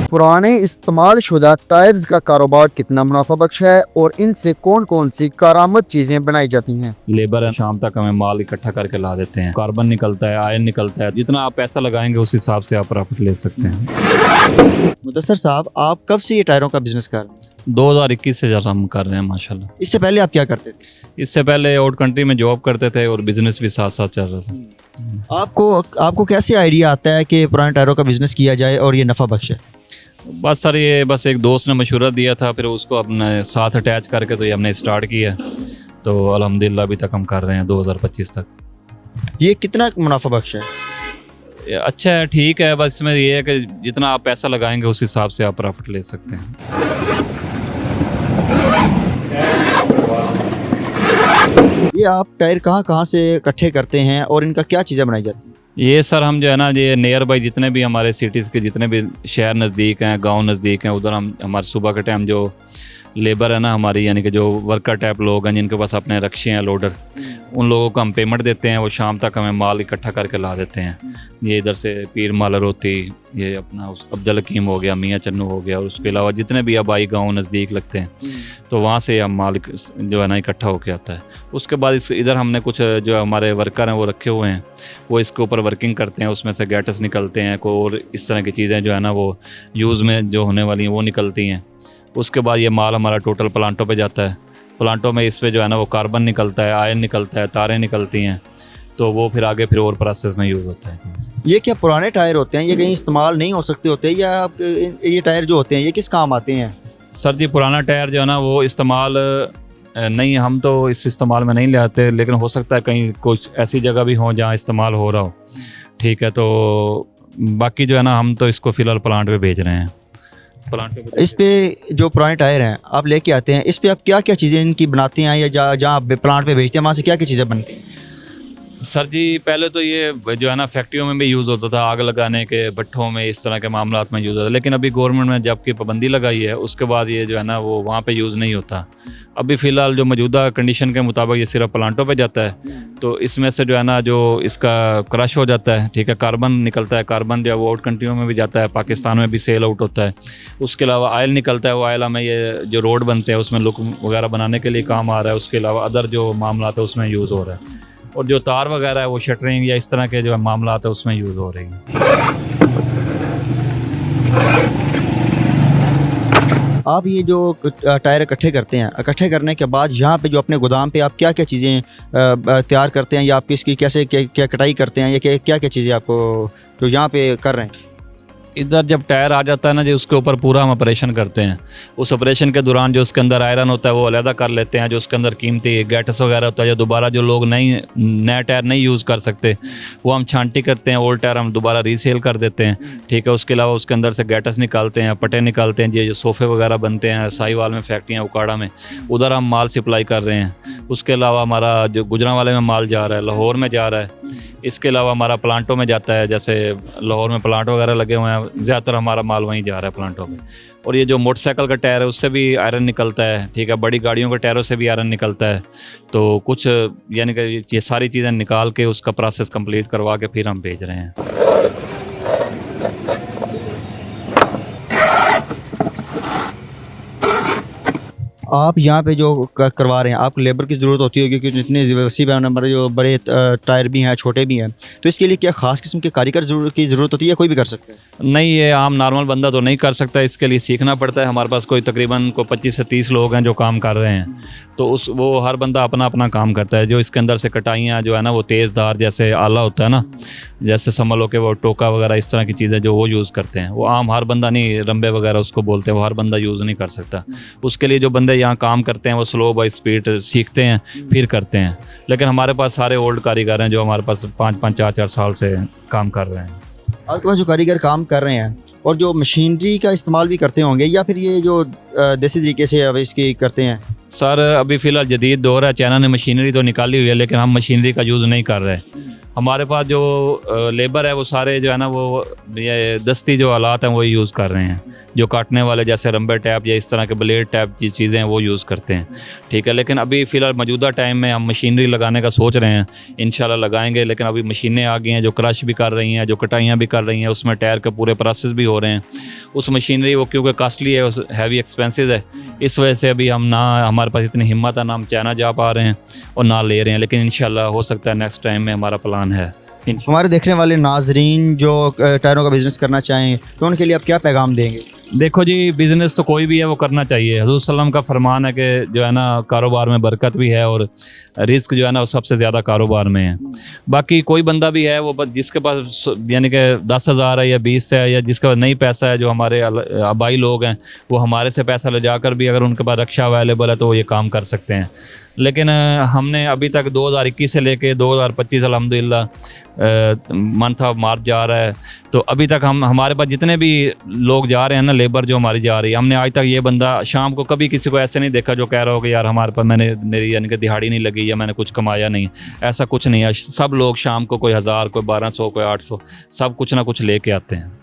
पुराने इस्तेमाल शुदा टायर्स का कारोबार कितना मुनाफा बख्श है और इनसे कौन कौन सी कारामद चीजें बनाई जाती हैं? लेबर है, शाम तक हमें माल इकट्ठा करके ला देते हैं। कार्बन निकलता है, आयरन निकलता है। जितना आप पैसा लगाएंगे उस हिसाब से आप प्रॉफिट ले सकते हैं। मुदस्सर साहब, आप कब से ये टायरों का बिजनेस कर रहे हैं? 2021 से ज़्यादा हम कर रहे हैं माशाल्लाह। इससे पहले आप क्या करते थे? इससे पहले आउट कंट्री में जॉब करते थे और बिजनेस भी साथ साथ चल रहा था। आपको कैसे आइडिया आता है कि पुराने टायरों का बिजनेस किया जाए और ये नफ़ा बख्श है? बस सर, ये बस एक दोस्त ने मशवरा दिया था, फिर उसको अपने साथ अटैच करके तो ये हमने स्टार्ट किया। तो अल्हम्दुलिल्लाह अभी तक हम कर रहे हैं 2025 तक। ये कितना मुनाफा बख्श है? ये अच्छा है, ठीक है। बस इसमें ये है कि जितना आप पैसा लगाएंगे उस हिसाब से आप प्रॉफिट ले सकते हैं। ये आप टायर कहाँ कहाँ से इकट्ठे करते हैं और इनका क्या चीज़ें बनाई जाती हैं? ये सर हम जो है ना, ये नियर बाई जितने भी हमारे सिटीज़ के जितने भी शहर नज़दीक हैं, गांव नज़दीक हैं, उधर हम हमारे सुबह के टाइम जो लेबर है ना हमारी, यानी कि जो वर्कर टाइप लोग हैं जिनके पास अपने रक्शे हैं, लोडर, उन लोगों को हम पेमेंट देते हैं। वो शाम तक हमें माल इकट्ठा करके ला देते हैं। ये इधर से पीर मालर होती, ये अपना उस अब्दुल हकीम हो गया, मियाँ चन्नू हो गया, और उसके अलावा जितने भी आबाई गाँव नज़दीक लगते हैं, तो वहाँ से हम माल जो है ना इकट्ठा होके आता है। उसके बाद इधर हमने कुछ जो हमारे वर्कर हैं वो रखे हुए हैं, वो इसके ऊपर वर्किंग करते हैं। उसमें से गैटस निकलते हैं, कोई और इस तरह की चीज़ें जो है ना वो यूज़ में जो होने वाली हैं वो निकलती हैं। उसके बाद ये माल हमारा टोटल प्लांटों पे जाता है। प्लांटों में इस पे जो है ना वो कार्बन निकलता है, आयरन निकलता है, तारें निकलती हैं, तो वो फिर आगे फिर और प्रोसेस में यूज़ होता है। ये क्या पुराने टायर होते हैं? ये कहीं इस्तेमाल नहीं हो सकते होते, या ये टायर जो होते हैं ये किस काम आते हैं? सर जी, पुराना टायर जो है ना वो इस्तेमाल नहीं, हम तो इस इस्तेमाल में नहीं ले आते, लेकिन हो सकता है कहीं कुछ ऐसी जगह भी हो जहाँ इस्तेमाल हो रहा हो। ठीक है, तो बाकी जो है ना हम तो इसको फ़िलहाल प्लांट पे भेज रहे हैं। प्लांट पे इस पे जो पुराने टायर हैं आप लेके आते हैं, इस पे आप क्या क्या चीज़ें इनकी बनाते हैं, या जहाँ आप प्लांट पे भेजते हैं वहाँ से क्या क्या चीज़ें बनती हैं? सर जी, पहले तो ये जो है ना फैक्ट्रियों में भी यूज़ होता था, आग लगाने के, भट्ठों में, इस तरह के मामलात में यूज़ होता था। लेकिन अभी गवर्नमेंट ने जबकि पाबंदी लगाई है, उसके बाद ये जो है ना वो वहाँ पे यूज़ नहीं होता। अभी फ़िलहाल जो मौजूदा कंडीशन के मुताबिक ये सिर्फ प्लांटों पे जाता है। तो इसमें से जो है ना जो इसका क्रश हो जाता है, ठीक है, कार्बन निकलता है। कार्बन जो है वो आउट कंट्रियों में भी जाता है, पाकिस्तान में भी सेल आउट होता है। उसके अलावा ऑयल निकलता है, वो ऑयल हमें ये जो रोड बनते हैं उसमें लुक वगैरह बनाने के लिए काम आ रहा है। उसके अलावा अदर जो मामलात है उसमें यूज़ हो रहा है। और जो तार वगैरह है वो शटरिंग या इस तरह के जो मामला है उसमें यूज़ हो रही है। आप ये जो टायर इकट्ठे करते हैं, इकट्ठे करने के बाद यहाँ पे जो अपने गोदाम पे आप क्या क्या चीज़ें तैयार करते हैं, या आप इसकी कैसे क्या कटाई करते हैं, या क्या क्या चीज़ें आपको जो यहाँ पे कर रहे हैं? इधर जब टायर आ जाता है ना जी, उसके ऊपर पूरा हम ऑपरेशन करते हैं। उस ऑपरेशन के दौरान जो उसके अंदर आयरन होता है वो अलहदा कर लेते हैं। जो उसके अंदर कीमती गैटस वगैरह होता है, जो दोबारा जो लोग नया टायर नहीं यूज़ कर सकते, वो हम छांटी करते हैं। ओल्ड टायर हम दोबारा रीसेल कर देते हैं। ठीक है, उसके अलावा उसके अंदर से गैटस निकालते हैं, पटे निकालते हैं। ये जो सोफ़े वगैरह बनते हैं साहिवाल में, फैक्ट्रियाँ उकाड़ा में, उधर हम माल सप्लाई कर रहे हैं। उसके अलावा हमारा जो गुजरांवाले में माल जा रहा है, लाहौर में जा रहा है। इसके अलावा हमारा प्लांटों में जाता है, जैसे लाहौर में प्लांट वगैरह लगे हुए हैं, ज़्यादातर हमारा माल वहीं जा रहा है प्लांटों में। और ये जो मोटरसाइकिल का टायर है उससे भी आयरन निकलता है। ठीक है, बड़ी गाड़ियों के टायरों से भी आयरन निकलता है। तो कुछ यानी कि ये सारी चीज़ें निकाल के उसका प्रोसेस कंप्लीट करवा के फिर हम भेज रहे हैं। आप यहाँ पे जो करवा रहे हैं, आपको लेबर की ज़रूरत होती होगी, क्योंकि इतने वसी नंबर जो बड़े टायर भी हैं, छोटे भी हैं, तो इसके लिए क्या ख़ास किस्म के कारीगर की ज़रूरत होती है, या कोई भी कर सकता है? नहीं, ये आम नॉर्मल बंदा तो नहीं कर सकता। इसके लिए सीखना पड़ता है। हमारे पास कोई तकरीबन 25 से 30 लोग हैं जो काम कर रहे हैं। तो वो हर बंदा अपना अपना काम करता है। जो इसके अंदर से कटाइयाँ जो है ना वो तेज़दार जैसे आला होता है ना, जैसे समझ लो कि वो टोका वगैरह इस तरह की चीज़ें जो वो यूज़ करते हैं, वो आम हर बंदा नहीं, रंबे वगैरह उसको बोलते हैं, वो हर बंदा यूज़ नहीं कर सकता। उसके लिए जो बंदे यहाँ काम करते हैं वो स्लो बाई स्पीड सीखते हैं, फिर करते हैं। लेकिन हमारे पास सारे ओल्ड कारीगर हैं जो हमारे पास 5-5, 4-4 साल से काम कर रहे हैं। आपके पास जो कारीगर काम कर रहे हैं और जो मशीनरी का इस्तेमाल भी करते होंगे, या फिर ये जो देसी तरीके से अब इसकी करते हैं? सर, अभी फ़िलहाल जदीद दौर है, चाइना ने मशीनरी तो निकाली हुई है, लेकिन हम मशीनरी का यूज़ नहीं कर रहे। हमारे पास जो लेबर है वो सारे जो है ना वो ये दस्ती जो आलात हैं वही यूज़ कर रहे हैं, जो काटने वाले जैसे रंबे टैप या इस तरह के ब्लेड टैप की चीज़ें हैं वो यूज़ करते हैं, ठीक है। लेकिन अभी फ़िलहाल मौजूदा टाइम में हम मशीनरी लगाने का सोच रहे हैं, इंशाल्लाह लगाएंगे। लेकिन अभी मशीनें आ गई हैं जो क्रश भी कर रही हैं, जो कटाइयाँ भी कर रही हैं, उसमें टायर के पूरे प्रोसेस भी हो रहे हैं। उस मशीनरी वो क्योंकि कॉस्टली है, हैवी एक्सपेंसिव है, इस वजह से अभी हम ना हमारे पास इतनी हिम्मत है, ना हम चाइना जा पा रहे हैं और ना ले रहे हैं। लेकिन इंशाल्लाह हो सकता है नेक्स्ट टाइम में हमारा प्लान है। हमारे देखने वाले नाजरीन जो टायरों का बिज़नेस करना चाहें तो उनके लिए आप क्या पैगाम देंगे? देखो जी, बिज़नेस तो कोई भी है वो करना चाहिए। हज़ूर सल्लम का फरमान है कि जो है ना कारोबार में बरकत भी है और रिस्क जो है ना वो सबसे ज़्यादा कारोबार में है। बाकी कोई बंदा भी है वो बस जिसके पास यानी कि 10,000 है या 20 है या जिसके पास नहीं पैसा है, जो हमारे आबाई लोग हैं वो हमारे से पैसा ले जाकर भी अगर उनके पास रक्षा अवेलेबल है तो वो ये काम कर सकते हैं। लेकिन हमने अभी तक 2021 से लेके 2025 अल्हम्दुलिल्लाह मंथ ऑफ मार्च जा रहा है, तो अभी तक हमारे पास जितने भी लोग जा रहे हैं ना, लेबर जो हमारी जा रही है, हमने आज तक ये बंदा शाम को कभी किसी को ऐसे नहीं देखा जो कह रहा हो कि यार हमारे पास मेरी यानी कि दिहाड़ी नहीं लगी या मैंने कुछ कमाया नहीं। ऐसा कुछ नहीं है। सब लोग शाम को कोई 1000, कोई 1200, कोई 800, सब कुछ ना कुछ लेके आते हैं।